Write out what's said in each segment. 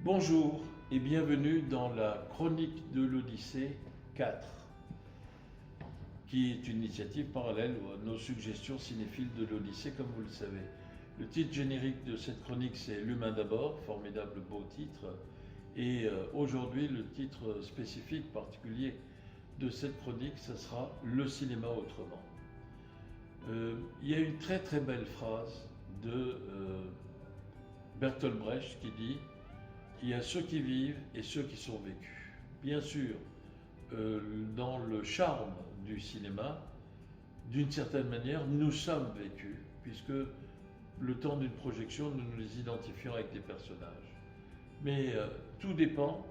Bonjour et bienvenue dans la Chronique de l'Odyssée 4, qui est une initiative parallèle à nos suggestions cinéphiles de l'Odyssée, comme vous le savez. Le titre générique de cette chronique, c'est L'humain d'abord, formidable beau titre. Et aujourd'hui, le titre spécifique, particulier de cette chronique, ça sera Le cinéma autrement. Il y a une très très belle phrase de Bertolt Brecht qui dit: il y a ceux qui vivent et ceux qui sont vécus. Bien sûr, dans le charme du cinéma, d'une certaine manière, nous sommes vécus, puisque le temps d'une projection, nous nous identifions avec des personnages. Mais tout dépend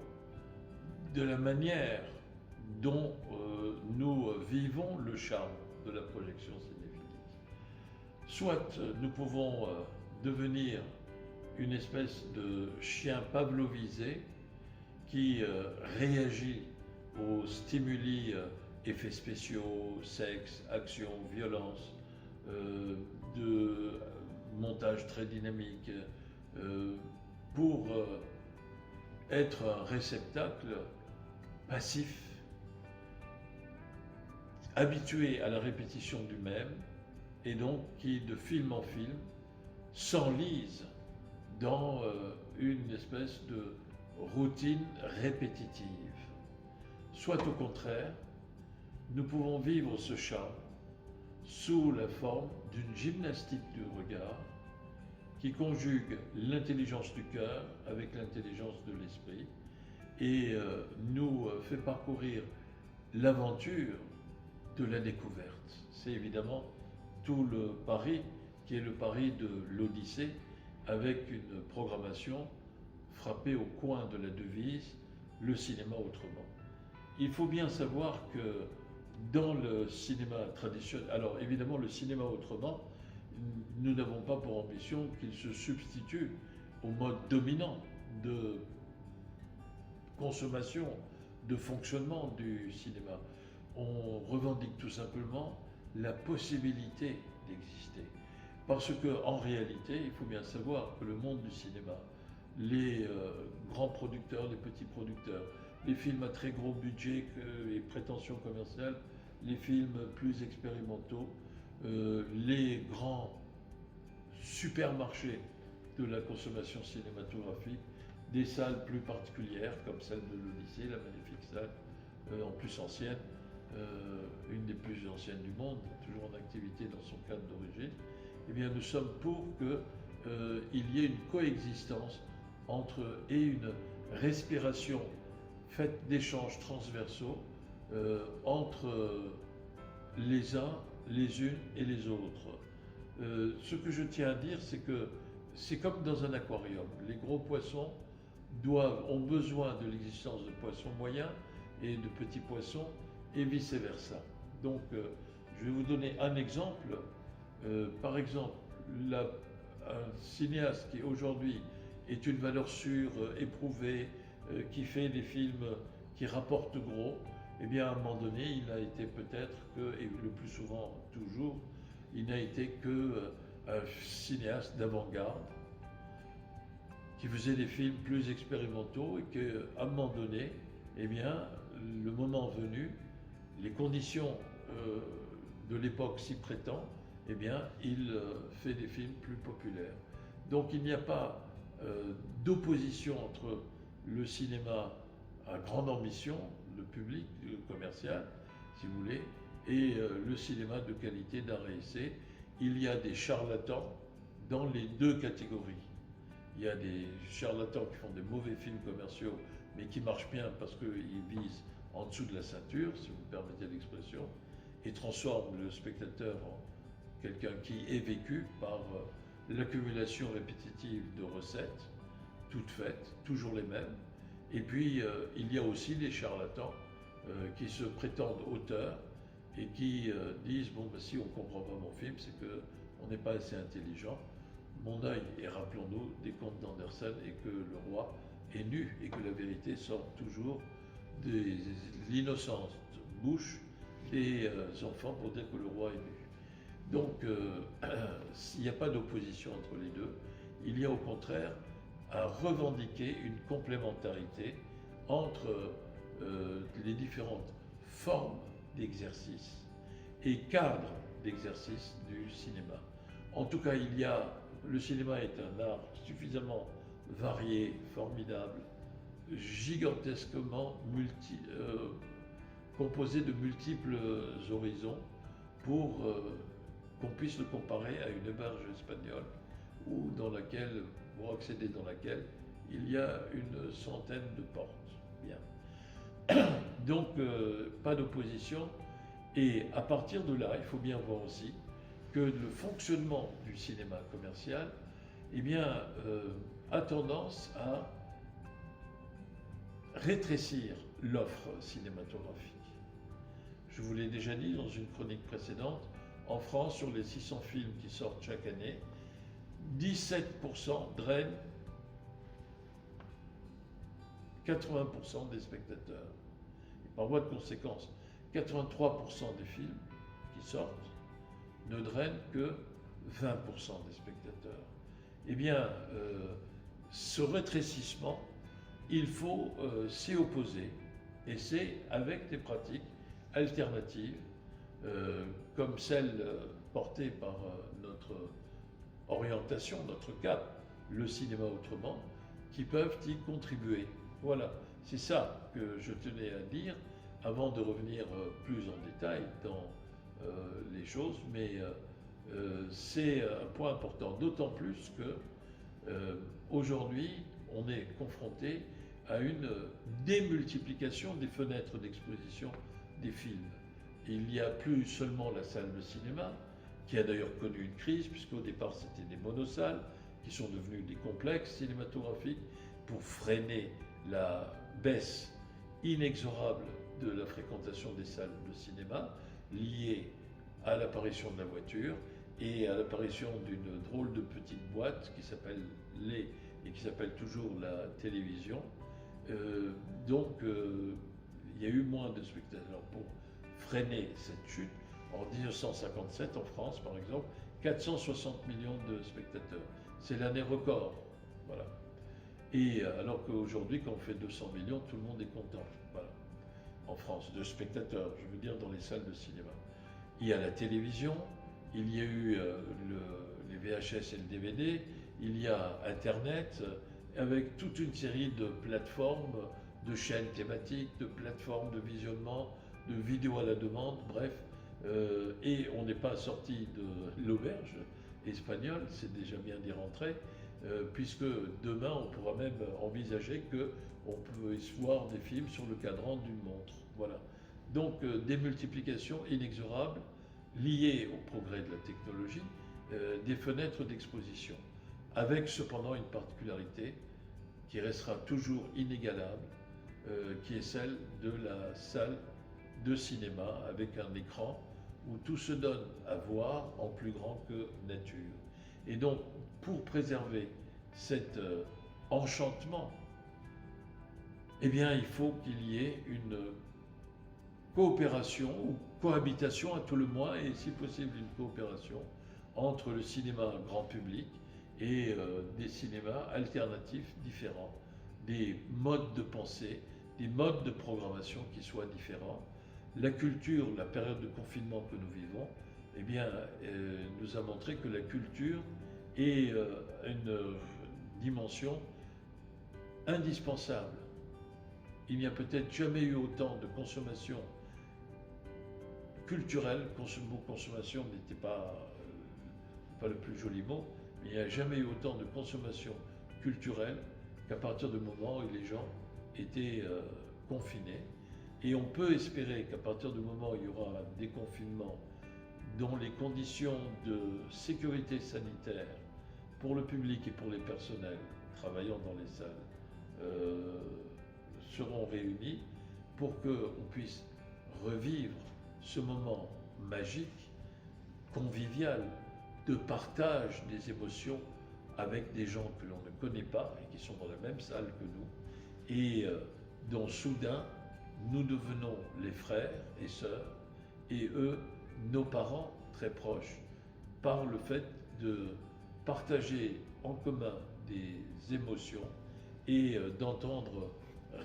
de la manière dont nous vivons le charme de la projection cinéphilique. Soit nous pouvons devenir une espèce de chien pavlovisé qui réagit aux stimuli, effets spéciaux, sexe, action, violence, de montage très dynamique, pour être un réceptacle passif, habitué à la répétition du même, et donc qui, de film en film, s'enlise dans une espèce de routine répétitive. Soit au contraire, nous pouvons vivre ce charme sous la forme d'une gymnastique du regard qui conjugue l'intelligence du cœur avec l'intelligence de l'esprit et nous fait parcourir l'aventure de la découverte. C'est évidemment tout le pari qui est le pari de l'Odyssée, avec une programmation frappée au coin de la devise « Le cinéma autrement ». Il faut bien savoir que dans le cinéma traditionnel, alors évidemment le cinéma autrement, nous n'avons pas pour ambition qu'il se substitue au mode dominant de consommation, de fonctionnement du cinéma. On revendique tout simplement la possibilité d'exister. Parce qu'en réalité, il faut bien savoir que le monde du cinéma, les grands producteurs, les petits producteurs, les films à très gros budget et prétentions commerciales, les films plus expérimentaux, les grands supermarchés de la consommation cinématographique, des salles plus particulières comme celle de l'Odyssée, la magnifique salle, en plus ancienne, une des plus anciennes du monde, toujours en activité dans son cadre d'origine. Eh bien, nous sommes pour qu'il y ait une coexistence entre et une respiration faite d'échanges transversaux entre les uns, les unes et les autres. Ce que je tiens à dire, c'est que c'est comme dans un aquarium. Les gros poissons ont besoin de l'existence de poissons moyens et de petits poissons et vice-versa. Donc, je vais vous donner un exemple. Par exemple, un cinéaste qui aujourd'hui est une valeur sûre, éprouvée, qui fait des films qui rapportent gros, eh bien à un moment donné, il a été peut-être que, et le plus souvent toujours, il n'a été que un cinéaste d'avant-garde qui faisait des films plus expérimentaux et qu'à un moment donné, eh bien, le moment venu, les conditions de l'époque s'y prêtant, eh bien, il fait des films plus populaires. Donc il n'y a pas d'opposition entre le cinéma à grande ambition, le public, le commercial, si vous voulez, et le cinéma de qualité d'art et essai. Il y a des charlatans dans les deux catégories. Il y a des charlatans qui font des mauvais films commerciaux, mais qui marchent bien parce qu'ils visent en dessous de la ceinture, si vous me permettez l'expression, et transforment le spectateur en quelqu'un qui est vécu par l'accumulation répétitive de recettes, toutes faites, toujours les mêmes. Et puis, il y a aussi des charlatans qui se prétendent auteurs et qui disent, bon, ben, si on ne comprend pas mon film, c'est qu'on n'est pas assez intelligent. Mon œil, et rappelons-nous des contes d'Andersen, et que le roi est nu et que la vérité sort toujours de l'innocente bouche des enfants pour dire que le roi est nu. Donc, il n'y a pas d'opposition entre les deux. Il y a au contraire à revendiquer une complémentarité entre les différentes formes d'exercice et cadres d'exercice du cinéma. En tout cas, le cinéma est un art suffisamment varié, formidable, gigantesquement composé de multiples horizons pour qu'on puisse le comparer à une auberge espagnole ou pour accéder dans laquelle il y a une centaine de portes. Bien. Donc, pas d'opposition. Et à partir de là, il faut bien voir aussi que le fonctionnement du cinéma commercial a tendance à rétrécir l'offre cinématographique. Je vous l'ai déjà dit dans une chronique précédente, en France, sur les 600 films qui sortent chaque année, 17% drainent 80% des spectateurs. Et par voie de conséquence, 83% des films qui sortent ne drainent que 20% des spectateurs. Eh bien, ce rétrécissement, il faut s'y opposer, et c'est avec des pratiques alternatives, comme celle portée par notre orientation, notre cap, le cinéma autrement, qui peuvent y contribuer. Voilà, c'est ça que je tenais à dire avant de revenir plus en détail dans les choses, mais c'est un point important, d'autant plus que aujourd'hui, on est confronté à une démultiplication des fenêtres d'exposition des films. Il n'y a plus seulement la salle de cinéma, qui a d'ailleurs connu une crise, puisqu'au départ c'était des monosalles, qui sont devenues des complexes cinématographiques pour freiner la baisse inexorable de la fréquentation des salles de cinéma, liée à l'apparition de la voiture et à l'apparition d'une drôle de petite boîte qui s'appelle et qui s'appelle toujours la télévision. Donc, il y a eu moins de spectateurs. Pour freiner cette chute, en 1957, en France, par exemple, 460 millions de spectateurs. C'est l'année record. Voilà. Et alors qu'aujourd'hui, quand on fait 200 millions, tout le monde est content. Voilà. En France, de spectateurs, je veux dire, dans les salles de cinéma. Il y a la télévision, il y a eu les VHS et le DVD, il y a Internet, avec toute une série de plateformes, de chaînes thématiques, de plateformes de visionnement, de vidéos à la demande, bref. Et on n'est pas sorti de l'auberge espagnole, c'est déjà bien d'y rentrer, puisque demain on pourra même envisager qu'on puisse voir des films sur le cadran d'une montre. Voilà. Donc des multiplications inexorables liées au progrès de la technologie, des fenêtres d'exposition, avec cependant une particularité qui restera toujours inégalable, qui est celle de la salle de cinéma avec un écran où tout se donne à voir en plus grand que nature. Et donc, pour préserver cet enchantement, eh bien, il faut qu'il y ait une coopération ou cohabitation à tout le moins, et si possible une coopération entre le cinéma grand public et des cinémas alternatifs différents, des modes de pensée, des modes de programmation qui soient différents. La culture, la période de confinement que nous vivons, eh bien, nous a montré que la culture est une dimension indispensable. Il n'y a peut-être jamais eu autant de consommation culturelle, le mot consommation n'était pas le plus joli mot, mais il n'y a jamais eu autant de consommation culturelle qu'à partir du moment où les gens étaient confinés. Et on peut espérer qu'à partir du moment où il y aura un déconfinement, dont les conditions de sécurité sanitaire pour le public et pour les personnels travaillant dans les salles seront réunis pour qu'on puisse revivre ce moment magique, convivial, de partage des émotions avec des gens que l'on ne connaît pas et qui sont dans la même salle que nous, et dont soudain nous devenons les frères et sœurs, et eux, nos parents très proches, par le fait de partager en commun des émotions et d'entendre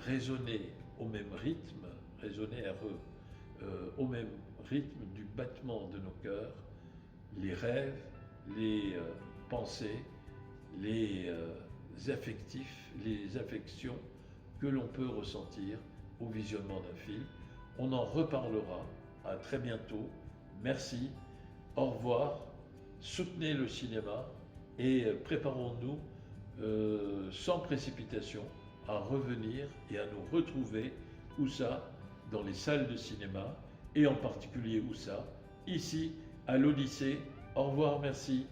résonner au même rythme, résonner à eux, au même rythme du battement de nos cœurs, les rêves, les pensées, les affectifs, les affections que l'on peut ressentir au visionnement d'un film. On en reparlera. À très bientôt. Merci. Au revoir. Soutenez le cinéma et préparons-nous sans précipitation à revenir et à nous retrouver où ça, dans les salles de cinéma et en particulier où ça, ici à l'Odyssée. Au revoir, merci.